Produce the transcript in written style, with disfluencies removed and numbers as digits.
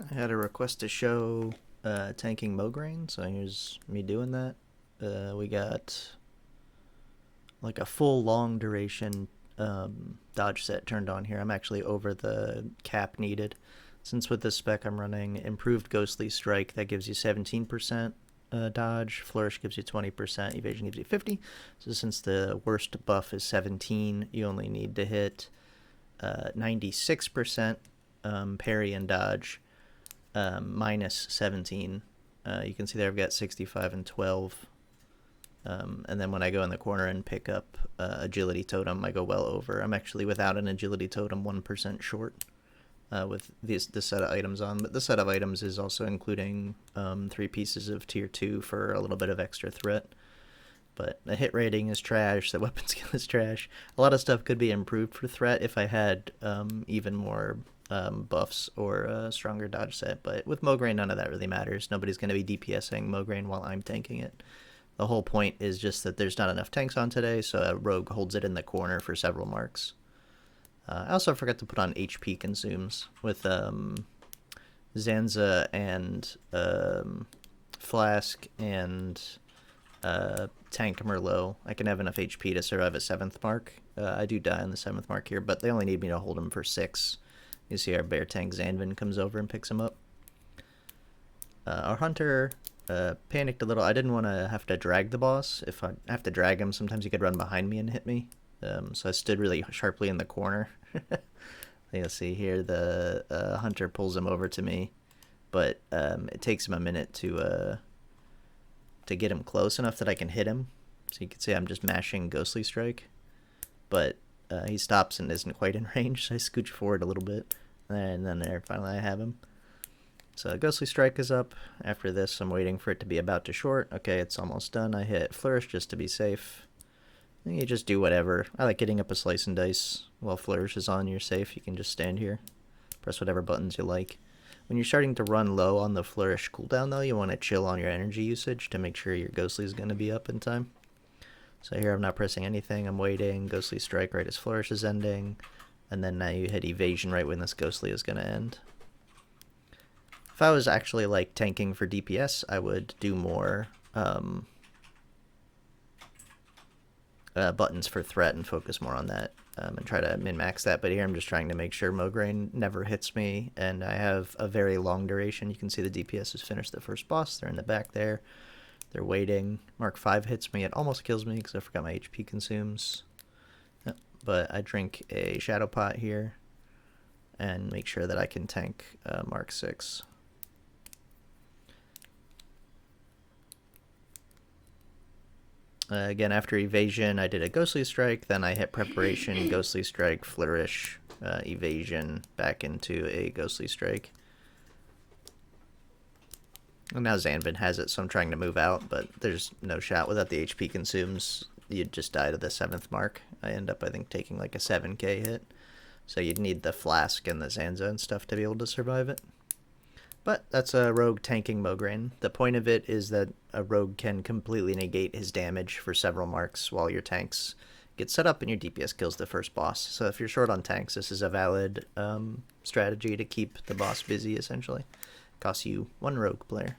I had a request to show tanking Mograine, so here's me doing that. We got like a full long duration dodge set turned on here. I'm actually over the cap needed. Since with this spec I'm running improved Ghostly Strike, that gives you 17% dodge, Flourish gives you 20%, Evasion gives you 50. So since the worst buff is 17, you only need to hit 96% parry and dodge, minus 17. You can see there I've got 65 and 12. And then when I go in the corner and pick up agility totem, I go well over. I'm actually without an agility totem 1% short with this set of items on. But the set of items is also including 3 pieces of tier 2 for a little bit of extra threat. But the hit rating is trash, the weapon skill is trash. A lot of stuff could be improved for threat if I had even more buffs or a stronger dodge set. But with Mograine, none of that really matters. Nobody's going to be DPSing Mograine while I'm tanking it. The whole point is just that there's not enough tanks on today, so a rogue holds it in the corner for several marks. I also forgot to put on HP consumes with Zanza and Flask and Tank Merlot. I can have enough HP to survive a 7th mark. I do die on the 7th mark here, but they only need me to hold him for 6. You see our bear tank Zanvin comes over and picks him up. Our hunter panicked a little. I didn't want to have to drag the boss. If I have to drag him, sometimes he could run behind me and hit me. So I stood really sharply in the corner. You'll see here the hunter pulls him over to me, but it takes him a minute to get him close enough that I can hit him. So you can see I'm just mashing Ghostly Strike, but he stops and isn't quite in range, so I scooch forward a little bit, and then there, finally I have him. So Ghostly Strike is up. After this, I'm waiting for it to be about to short. Okay, it's almost done. I hit Flourish just to be safe. You just do whatever. I like getting up a slice and dice. While Flourish is on, you're safe. You can just stand here. Press whatever buttons you like. When you're starting to run low on the Flourish cooldown, though, you want to chill on your energy usage to make sure your Ghostly is going to be up in time. So here I'm not pressing anything. I'm waiting. Ghostly Strike right as Flourish is ending. And then now you hit Evasion right when this Ghostly is going to end. If I was actually like tanking for DPS, I would do more buttons for threat and focus more on that and try to min-max that. But here I'm just trying to make sure Mograine never hits me, and I have a very long duration. You can see the DPS has finished the first boss. They're in the back there. They're waiting. Mark 5 hits me. It almost kills me because I forgot my HP consumes. But I drink a Shadow Pot here and make sure that I can tank Mark 6. Again, after Evasion, I did a Ghostly Strike, then I hit Preparation, Ghostly Strike, Flourish, Evasion, back into a Ghostly Strike. And now Zanvin has it, so I'm trying to move out, but there's no shot without the HP consumes. You'd just die to the 7th mark. I end up, I think, taking like a 7k hit. So you'd need the Flask and the Zanza and stuff to be able to survive it. But that's a rogue tanking Mograine. The point of it is that a rogue can completely negate his damage for several marks while your tanks get set up and your DPS kills the first boss. So if you're short on tanks, this is a valid strategy to keep the boss busy, essentially. Costs you 1 rogue player.